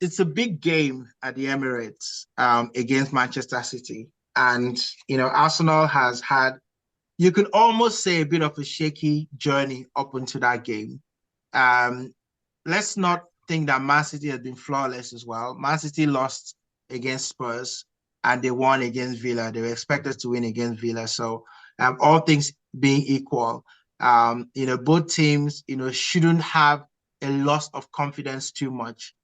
it's a big game at the Emirates against Manchester City. And, Arsenal has had, you could almost say, a bit of a shaky journey up into that game. Um, let's not think that Man City has been flawless as well. Man City lost against Spurs and they won against Villa. They were expected to win against Villa. So, all things being equal, both teams, shouldn't have a loss of confidence too much.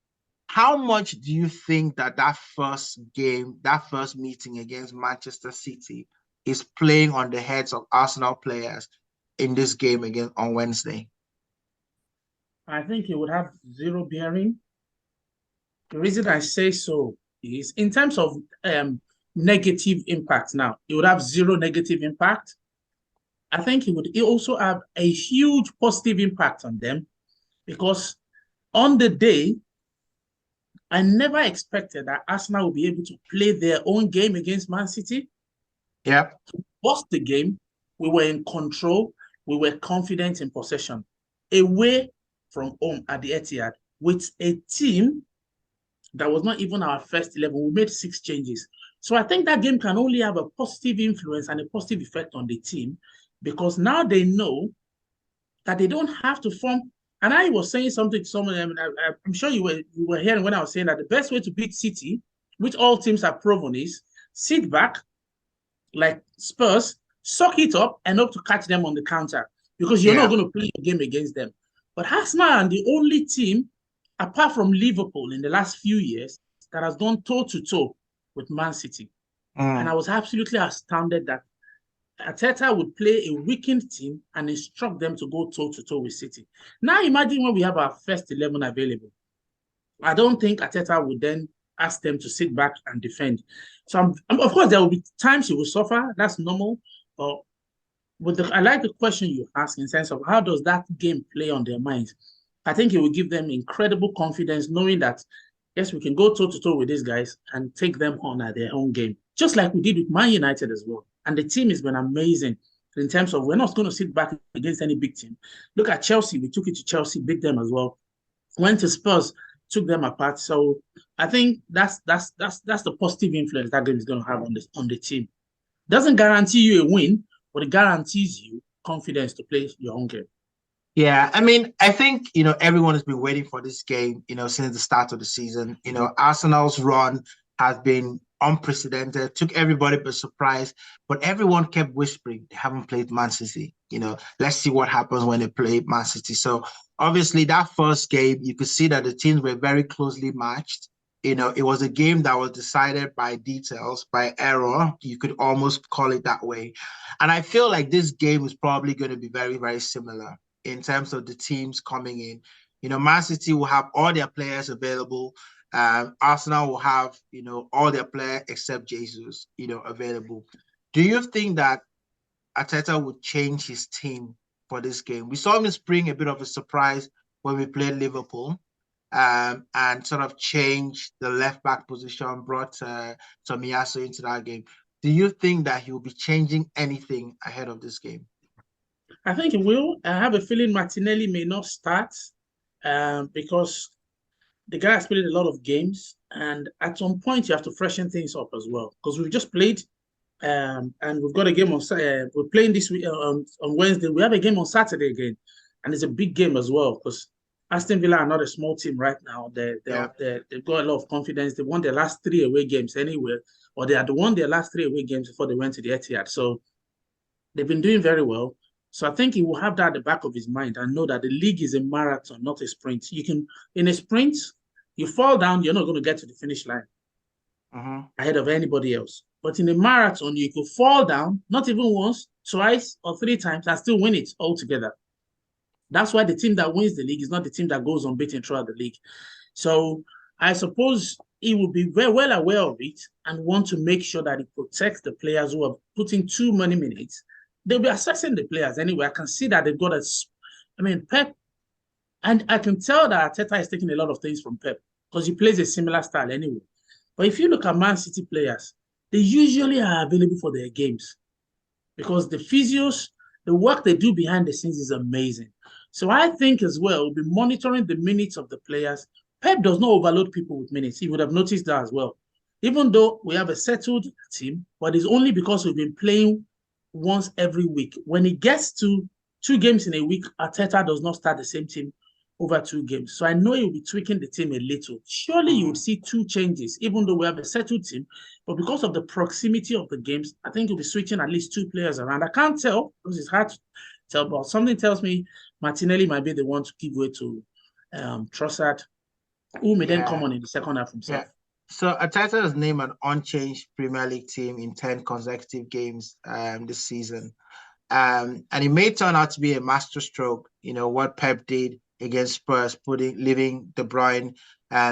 How much do you think that first game, that first meeting against Manchester City is playing on the heads of Arsenal players in this game again on Wednesday? I think it would have zero bearing. The reason I say so is in terms of negative impact now, it would have zero negative impact. I think it would also have a huge positive impact on them because on the day, I never expected that Arsenal would be able to play their own game against Man City. Yeah. Lost the game, we were in control, we were confident in possession. Away from home at the Etihad with a team that was not even our first 11. We made 6 changes. So I think that game can only have a positive influence and a positive effect on the team because now they know that they don't have to form. And I was saying something to someone, I'm sure you were hearing when I was saying that the best way to beat City, which all teams have proven, is sit back like Spurs, suck it up and hope to catch them on the counter because you're not going to play your game against them. But Arsenal are the only team, apart from Liverpool in the last few years, that has gone toe-to-toe with Man City. And I was absolutely astounded that Arteta would play a weakened team and instruct them to go toe-to-toe with City. Now imagine when we have our first 11 available. I don't think Arteta would then ask them to sit back and defend. So, of course, there will be times he will suffer. That's normal. But I like the question you ask in the sense of how does that game play on their minds? I think it will give them incredible confidence knowing that, yes, we can go toe-to-toe with these guys and take them on at their own game, just like we did with Man United as well. And the team has been amazing in terms of we're not going to sit back against any big team. Look at Chelsea. We took it to Chelsea, beat them as well. Went to Spurs, took them apart. So I think that's the positive influence that game is going to have on the team. Doesn't guarantee you a win, but it guarantees you confidence to play your own game. Yeah, I mean, I think, everyone has been waiting for this game, since the start of the season. Arsenal's run has been unprecedented, took everybody by surprise, but everyone kept whispering they haven't played Man City. Let's see what happens when they play Man City. So obviously that first game, you could see that the teams were very closely matched. It was a game that was decided by details, by error. You could almost call it that way. And I feel like this game is probably going to be very, very similar in terms of the teams coming in. Man City will have all their players available. Arsenal will have, all their players except Jesus, available. Do you think that Arteta would change his team for this game? We saw him in spring, a bit of a surprise when we played Liverpool, and sort of changed the left back position, brought Tomiyasu into that game. Do you think that he will be changing anything ahead of this game? I think it will. I have a feeling Martinelli may not start because the guy has played a lot of games, and at some point you have to freshen things up as well. Because we've just played, and we've got a game on. We're playing this week on Wednesday. We have a game on Saturday again, and it's a big game as well. Because Aston Villa are not a small team right now. They've got a lot of confidence. They won their last 3 away games anywhere, or they had won their last 3 away games before they went to the Etihad. So they've been doing very well. So I think he will have that at the back of his mind and know that the league is a marathon, not a sprint. You can, in a sprint, you fall down, you're not going to get to the finish line ahead of anybody else. But in a marathon, you could fall down, not even once, twice, or 3 times, and still win it altogether. That's why the team that wins the league is not the team that goes unbeaten throughout the league. So I suppose he will be very well aware of it and want to make sure that he protects the players who are putting too many minutes. They'll be assessing the players anyway. I can see that they've got Pep, and I can tell that Arteta is taking a lot of things from Pep because he plays a similar style anyway. But if you look at Man City players, they usually are available for their games because the physios, the work they do behind the scenes is amazing. So I think as well, we'll be monitoring the minutes of the players, Pep does not overload people with minutes. He would have noticed that as well. Even though we have a settled team, but it's only because we've been playing once every week. When it gets to 2 games in a week, Arteta does not start the same team over 2 games. So I know he will be tweaking the team a little. Surely you would see 2 changes, even though we have a settled team. But because of the proximity of the games, I think he'll be switching at least 2 players around. I can't tell because it's hard to tell, but something tells me Martinelli might be the one to give way to Trossard, who may then come on in the second half himself. Yeah. So Arteta has named an unchanged Premier League team in 10 consecutive games this season. And it may turn out to be a masterstroke, what Pep did against Spurs, leaving De Bruyne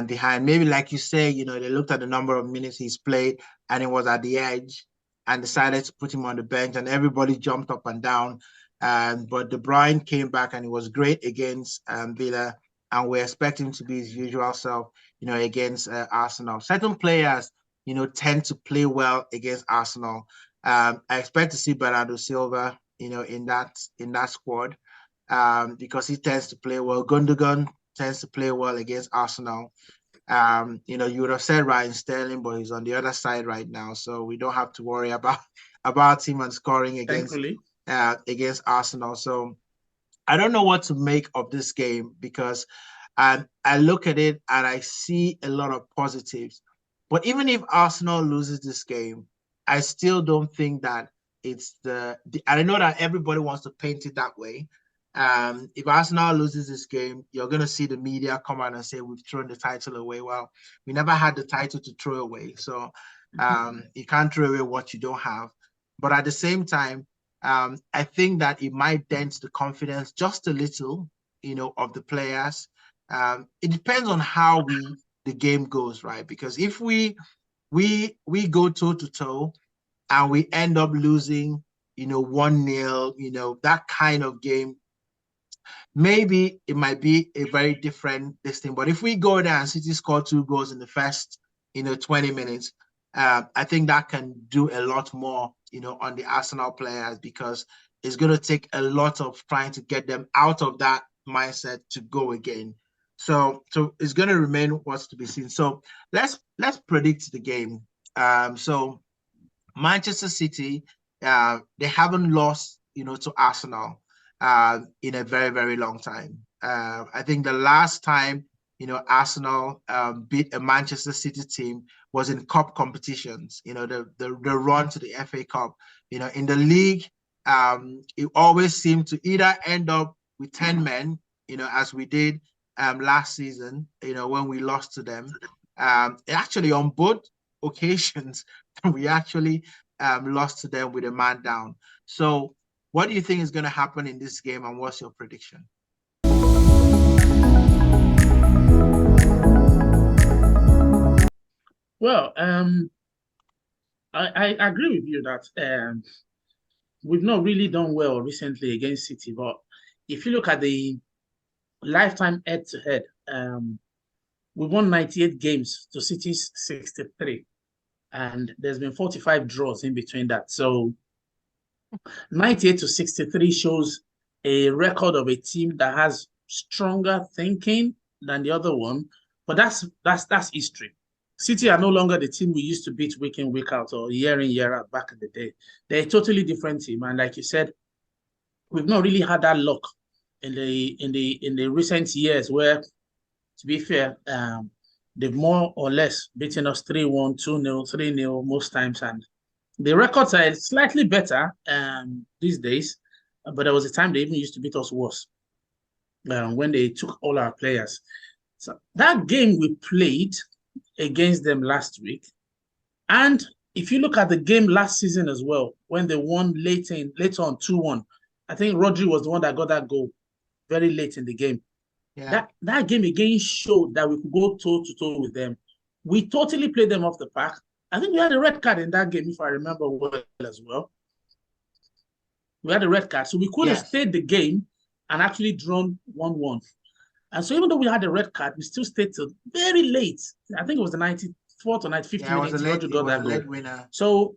behind. Maybe like you say, they looked at the number of minutes he's played and it was at the edge and decided to put him on the bench and everybody jumped up and down. But De Bruyne came back and he was great against Villa, and we're expecting him to be his usual self, against Arsenal. Certain players, tend to play well against Arsenal. I expect to see Bernardo Silva, in that squad, because he tends to play well. Gundogan tends to play well against Arsenal. You would have said Ryan Sterling, but he's on the other side right now, so we don't have to worry about him and scoring against Arsenal. So I don't know what to make of this game because I look at it and I see a lot of positives. But even if Arsenal loses this game, I still don't think that it's I know that everybody wants to paint it that way. If Arsenal loses this game, you're going to see the media come out and say, we've thrown the title away. Well, we never had the title to throw away. So you can't throw away what you don't have. But at the same time, I think that it might dent the confidence just a little, of the players. It depends on how the game goes, right? Because if we go toe-to-toe and we end up losing, 1-0, that kind of game, maybe it might be a very different thing. But if we go there and City score 2 goals in the first, 20 minutes, I think that can do a lot more, on the Arsenal players, because it's going to take a lot of trying to get them out of that mindset to go again. So it's going to remain what's to be seen. So let's predict the game. So Manchester City, they haven't lost, to Arsenal in a very, very long time. I think the last time, Arsenal beat a Manchester City team was in cup competitions, the run to the FA Cup. In the league, it always seemed to either end up with 10 men, as we did last season, when we lost to them. Actually, on both occasions, we actually lost to them with a man down. So what do you think is going to happen in this game, and what's your prediction? Well, I agree with you that we've not really done well recently against City, but if you look at the lifetime head-to-head, we won 98 games to City's 63, and there's been 45 draws in between that. So 98 to 63 shows a record of a team that has stronger thinking than the other one, but that's history. City are no longer the team we used to beat week in, week out, or year in, year out back in the day. They're a totally different team, and like you said, we've not really had that luck in the recent years where, to be fair, they've more or less beaten us 3-1, 2-0, 3-0 most times, and the records are slightly better these days, but there was a time they even used to beat us worse when they took all our players. So that game we played against them last week, and if you look at the game last season as well, when they won later on 2-1, I think Rodri was the one that got that goal very late in the game. Yeah. That game again showed that we could go toe-to-toe with them. We totally played them off the park. I think we had a red card in that game, if I remember well as well. We had a red card. So we could have stayed the game and actually drawn 1-1. And so even though we had a red card, we still stayed till very late. I think it was the 94th or 95th minute. Rodri got that goal. Winner. So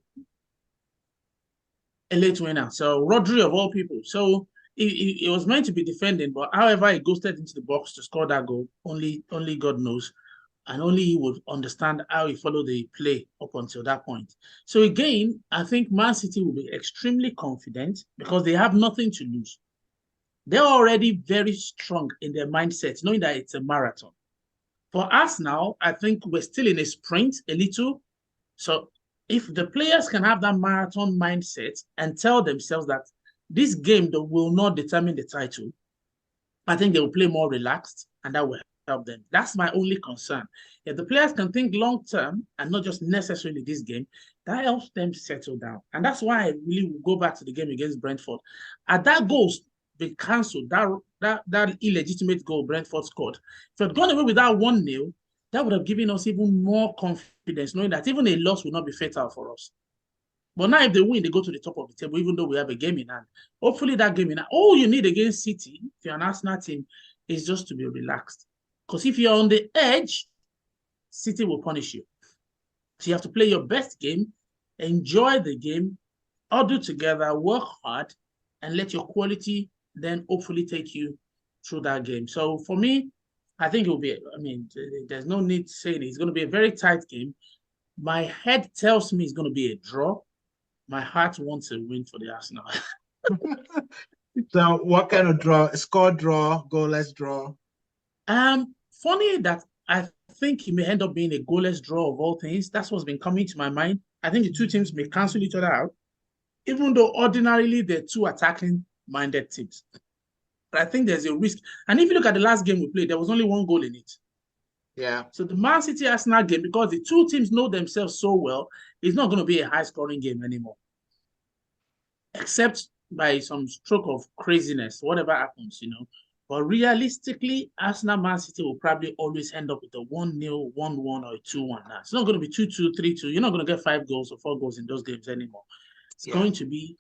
a late winner. So Rodri of all people. So he was meant to be defending, but however he ghosted into the box to score that goal, only God knows. And only he would understand how he followed the play up until that point. So again, I think Man City will be extremely confident because they have nothing to lose. They're already very strong in their mindset, knowing that it's a marathon. For us now, I think we're still in a sprint a little. So if the players can have that marathon mindset and tell themselves that this game that will not determine the title, I think they will play more relaxed and that will help them. That's my only concern. If the players can think long term and not just necessarily this game, that helps them settle down. And that's why I really will go back to the game against Brentford. At that goal be cancelled, that illegitimate goal Brentford scored. If we had gone away with that 1-0, that would have given us even more confidence, knowing that even a loss will not be fatal for us. But now if they win, they go to the top of the table, even though we have a game in hand. Hopefully that game in hand, all you need against City, if you're an Arsenal team, is just to be relaxed. Because if you're on the edge, City will punish you. So you have to play your best game, enjoy the game, huddle together, work hard, and let your quality then hopefully take you through that game. So for me, I think it will be, I mean, there's no need to say it. It's going to be a very tight game. My head tells me it's going to be a draw. My heart wants a win for the Arsenal. So what kind of draw? A score draw, goalless draw? Funny that I think it may end up being a goalless draw of all things. That's what's been coming to my mind. I think the two teams may cancel each other out, even though ordinarily they're two attacking-minded teams. But I think there's a risk. And if you look at the last game we played, there was only one goal in it. Yeah. So the Man City Arsenal game, because the two teams know themselves so well, it's not going to be a high-scoring game anymore. Except by some stroke of craziness, whatever happens, you know. But realistically, Arsenal Man City will probably always end up with a 1-0, 1-1, or a 2-1. It's not going to be 2-2, 3-2. You're not going to get 5 goals or 4 goals in those games anymore. It's going to be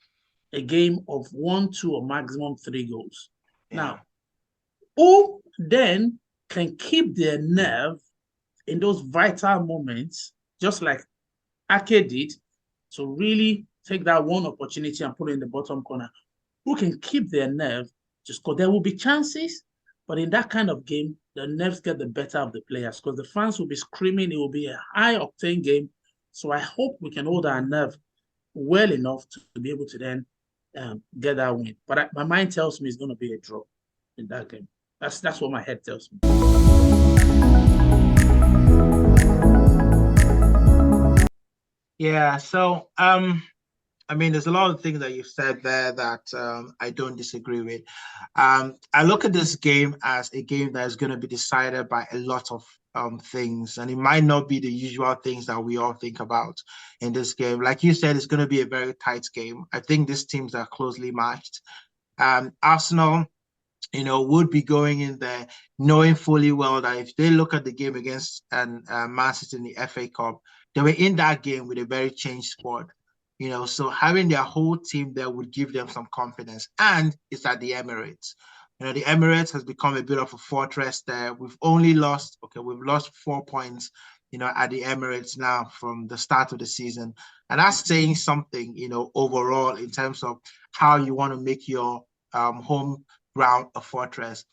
a game of 1, 2, or maximum 3 goals. Yeah. Now, who then can keep their nerve in those vital moments, just like Ake did, to really take that one opportunity and put it in the bottom corner? Who can keep their nerve to score? There will be chances, but in that kind of game, the nerves get the better of the players because the fans will be screaming. It will be a high-octane game. So I hope we can hold our nerve well enough to be able to then get that win. But my mind tells me it's going to be a draw in that game. That's what my head tells me. Yeah. So I mean, there's a lot of things that you've said there that I don't disagree with. I look at this game as a game that is going to be decided by a lot of things, and it might not be the usual things that we all think about in this game. Like you said, it's going to be a very tight game. I think these teams are closely matched. Arsenal, you know, would be going in there knowing fully well that if they look at the game against Man City in the FA Cup, they were in that game with a very changed squad. You know, so having their whole team there would give them some confidence. And it's at the Emirates. You know, the Emirates has become a bit of a fortress there. We've lost 4 points, you know, at the Emirates now from the start of the season. And that's saying something, you know, overall in terms of how you want to make your home ground a fortress.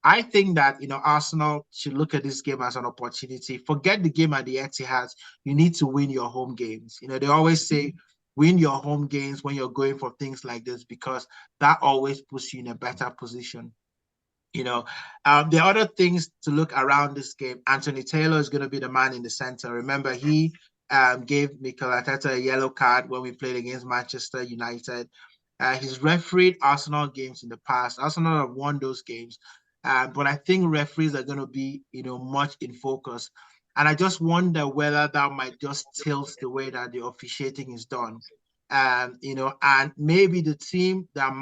I think that, you know, Arsenal should look at this game as an opportunity. Forget the game at the Etihad. You need to win your home games. You know, they always say, win your home games when you're going for things like this, because that always puts you in a better position. You know, the other things to look around this game, Anthony Taylor is going to be the man in the center. Remember, he gave Mikel Arteta a yellow card when we played against Manchester United. He's refereed Arsenal games in the past. Arsenal have won those games. But I think referees are going to be, you know, much in focus. And I just wonder whether that might just tilt the way that the officiating is done. You know, and maybe the team that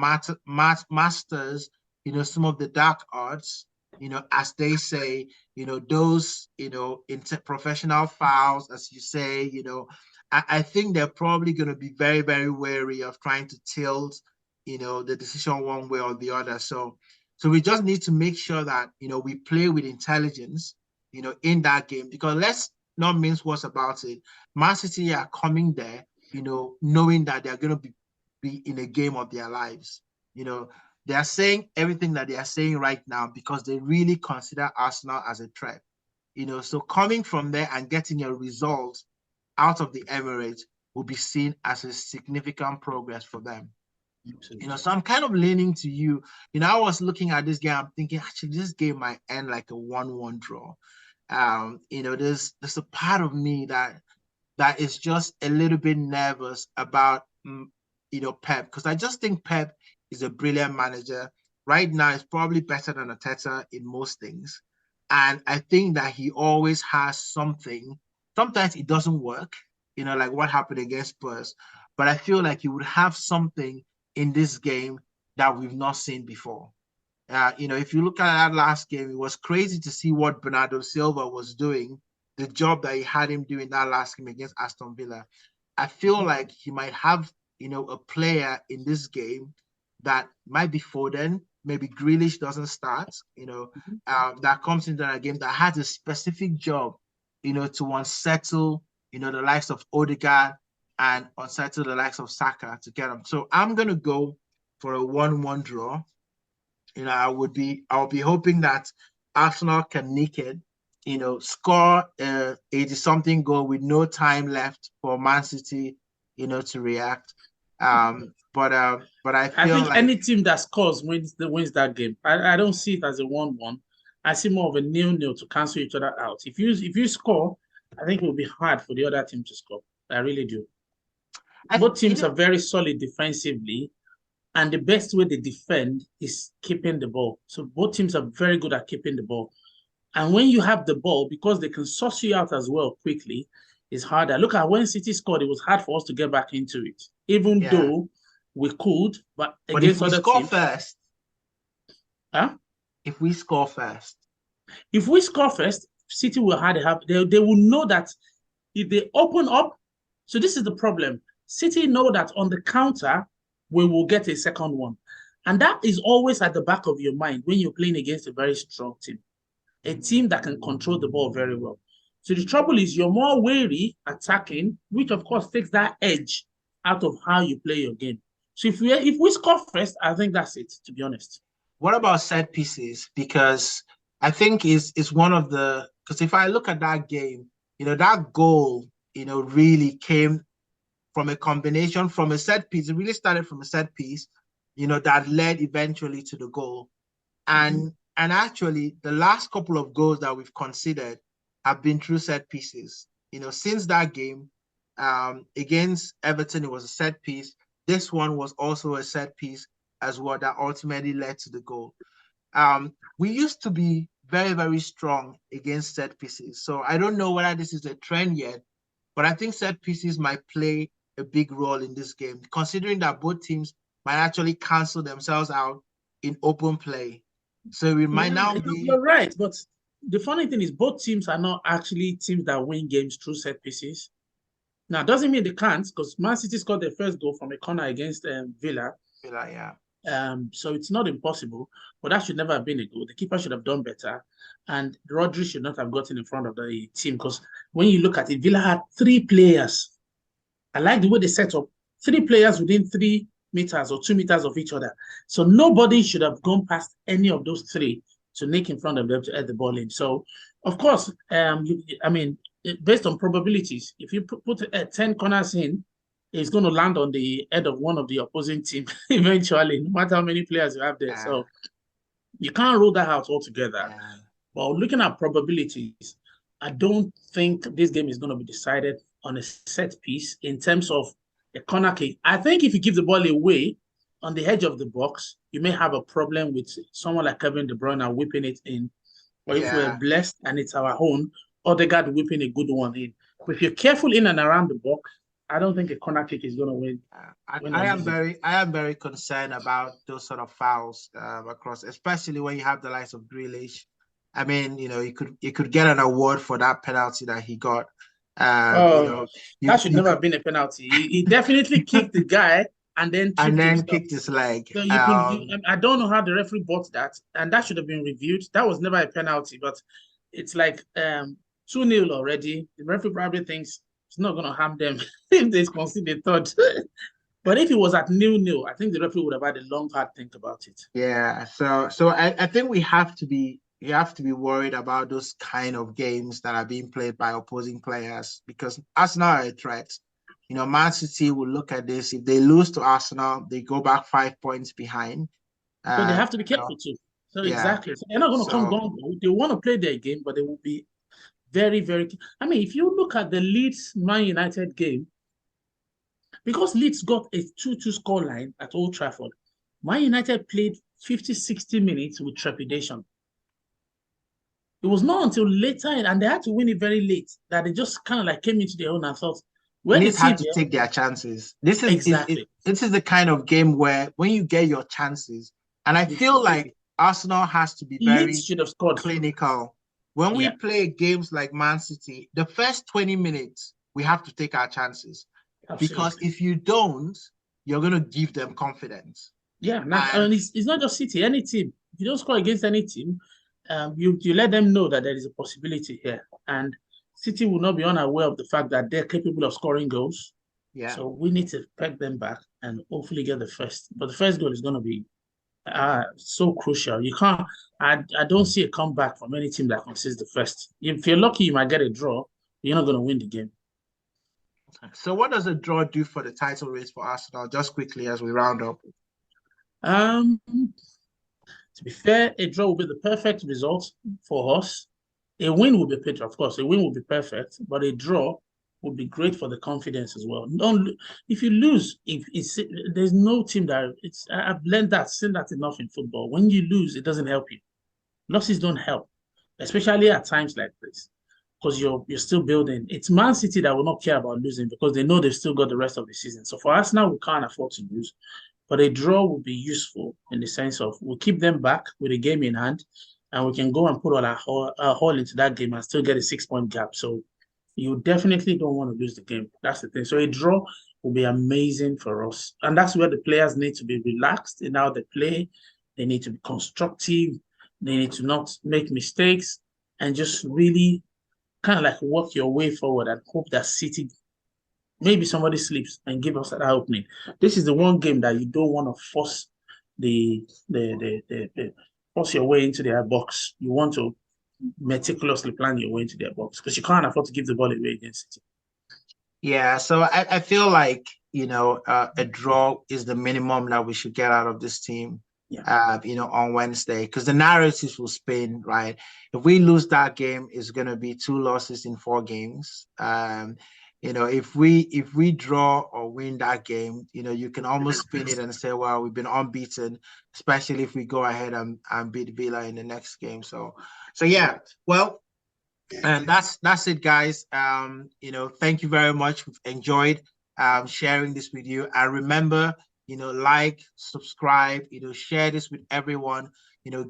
masters, you know, some of the dark arts, you know, as they say, you know, those, you know, professional fouls, as you say, you know, I think they're probably going to be very, very wary of trying to tilt, you know, the decision one way or the other. So we just need to make sure that, you know, we play with intelligence, you know, in that game, because let's not mince words about it. Man City are coming there, you know, knowing that they're going to be in a game of their lives. You know, they are saying everything that they are saying right now because they really consider Arsenal as a threat. So coming from there and getting a result out of the Emirates will be seen as a significant progress for them. So I'm kind of leaning to you. I was looking at this game, I'm thinking, actually, this game might end like a 1-1 draw. There's a part of me that is just a little bit nervous about, Pep, because I just think Pep is a brilliant manager. Right now, he's probably better than Arteta in most things. And I think that he always has something. Sometimes it doesn't work, like what happened against Spurs. But I feel like he would have something in this game that we've not seen before. If you look at that last game, it was crazy to see what Bernardo Silva was doing, the job that he had him doing that last game against Aston Villa. I feel like he might have, a player in this game that might be Foden, maybe Grealish doesn't start, that comes into that game that has a specific job, to unsettle, the likes of Odegaard and unsettle the likes of Saka to get them. So I'm going to go for a 1-1 draw. I'll be hoping that Arsenal can nick it, score 80-something goal with no time left for Man City, to react. But I feel think like any team that scores wins that game. I don't see it as a 1-1. I see more of a 0-0 to cancel each other out. If you score, I think it will be hard for the other team to score. I really do. Both teams are very solid defensively, and the best way they defend is keeping the ball. So both teams are very good at keeping the ball. And when you have the ball, because they can source you out as well quickly, it's harder. Look at when City scored, it was hard for us to get back into it, even though we could. But against if we other score teams, first, if we score first, City will have. They will know that if they open up. So this is the problem. City know that on the counter, we will get a second one. And that is always at the back of your mind when you're playing against a very strong team, a team that can control the ball very well. So the trouble is you're more wary attacking, which of course takes that edge out of how you play your game. So if we score first, I think that's it, to be honest. What about set pieces? Because I think is one of the, because if I look at that game, that goal, really came from a combination from a set piece. It really started from a set piece, that led eventually to the goal. And actually, the last couple of goals that we've considered have been through set pieces. Since that game against Everton, it was a set piece. This one was also a set piece as well that ultimately led to the goal. We used to be very, very strong against set pieces. So I don't know whether this is a trend yet, but I think set pieces might play a big role in this game, considering that both teams might actually cancel themselves out in open play. So we might now be... You're right, but the funny thing is both teams are not actually teams that win games through set pieces. Now, it doesn't mean they can't, because Man City scored their first goal from a corner against Villa. So it's not impossible, but that should never have been a goal. The keeper should have done better, and Rodri should not have gotten in front of the team, because when you look at it, Villa had 3 players. I like the way they set up 3 players within 3 meters or 2 meters of each other. So nobody should have gone past any of those 3 to nick in front of them to head the ball in. So, of course, based on probabilities, if you put 10 corners in, it's going to land on the head of one of the opposing team eventually, no matter how many players you have there. So you can't rule that out altogether. But looking at probabilities, I don't think this game is going to be decided on a set piece in terms of a corner kick. I think if you give the ball away on the edge of the box, you may have a problem with someone like Kevin De Bruyne whipping it in. Or if we're blessed and it's our own, Odegaard whipping a good one in. But if you're careful in and around the box, I don't think a corner kick is going to win. I am very concerned about those sort of fouls across, especially when you have the likes of Grealish. I mean, you could get an award for that penalty that he got. That should never have been a penalty. He definitely kicked the guy and then kicked his leg. So I don't know how the referee bought that, and that should have been reviewed. That was never a penalty, but it's like 2-0 already. The referee probably thinks it's not going to harm them if they concede the third. But if it was at 0-0, I think the referee would have had a long, hard think about it. Yeah, so I think we have to be worried about those kind of games that are being played by opposing players because Arsenal are a threat. Man City will look at this. If they lose to Arsenal, they go back 5 points behind. So they have to be You know, careful too. So yeah. exactly. So they're not going to come So gung. They want to play their game, but they will be very, very. I mean, if you look at the Leeds Man United game, because Leeds got a 2-2 scoreline at Old Trafford, Man United played 50, 60 minutes with trepidation. It was not until later, and they had to win it very late, that they just kind of like came into their own and thought, when they Leeds see had to them, take their chances. This is exactly, the kind of game where when you get your chances, and I you feel take like it. Arsenal has to be Leeds very should have scored. clinical. When we Yeah, play games like Man City, the first 20 minutes, we have to take our chances because absolutely. if you don't, you're going to give them confidence. Yeah, And and it's not just City, any team. If you don't score against any team, you let them know that there is a possibility here. And City will not be unaware of the fact that they're capable of scoring goals. yeah, So we need to peg them back and hopefully get the first. But the first goal is going to be so crucial. You can't. I don't see a comeback from any team that concedes the first. If you're lucky, you might get a draw. You're not going to win the game. so what does a draw do for the title race for Arsenal? Just quickly as we round up. Um, to be fair, a draw will be the perfect result for us. A win would be better, of course. A win would be perfect, but a draw would be great for the confidence as well. Don't if you lose, if it's there's no team that it's I've learned that, seen that enough in football. When you lose, it doesn't help you. Losses don't help, especially at times like this, because you're still building. It's Man City that will not care about losing because they know they've still got the rest of the season. So for us now, we can't afford to lose. But a draw would be useful in the sense of we'll keep them back with a game in hand, and we can go and put all our whole into that game and still get a 6 point gap. So you definitely don't want to lose the game. That's the thing. So a draw will be amazing for us. And that's where the players need to be relaxed in how they play. They need to be constructive. They need to not make mistakes and just really kind of like work your way forward and hope that City maybe somebody sleeps and give us that opening. This is the one game that you don't want to force the force your way into their box. You want to meticulously plan your way into their box because you can't afford to give the ball away against City. Yeah, so I feel like, a draw is the minimum that we should get out of this team, Yeah, on Wednesday, because the narratives will spin, right? If we lose that game, it's going to be 2 losses in 4 games. If we draw or win that game, you can almost spin it and say, well, we've been unbeaten, especially if we go ahead and beat Villa in the next game. So yeah, well, and that's it, guys. Thank you very much. We've enjoyed sharing this with you. And remember, like, subscribe, share this with everyone.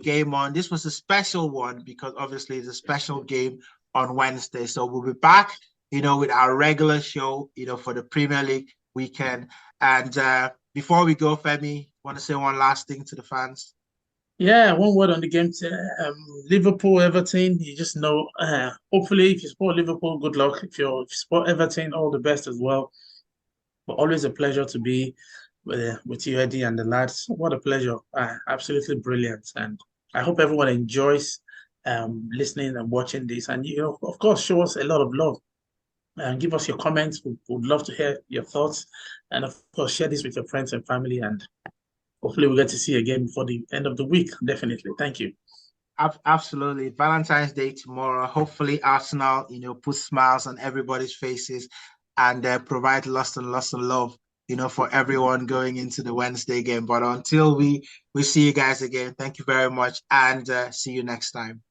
Game on. This was a special one because obviously it's a special game on Wednesday. So we'll be back, with our regular show, for the Premier League weekend. And before we go, Femi, want to say one last thing to the fans? yeah. One word on the game: Liverpool, Everton. You just know. Hopefully, if you support Liverpool, good luck. If you support Everton, all the best as well. But always a pleasure to be with you, Eddie, and the lads. What a pleasure. Absolutely brilliant. And I hope everyone enjoys listening and watching this. And, of course, show us a lot of love. And give us your comments. We would love to hear your thoughts. And, of course, share this with your friends and family. And hopefully we'll get to see you again before the end of the week. Definitely. Thank you. Absolutely. Valentine's Day tomorrow. Hopefully, Arsenal, put smiles on everybody's faces and provide lots and lots of love, for everyone going into the Wednesday game. But until we see you guys again, thank you very much and see you next time.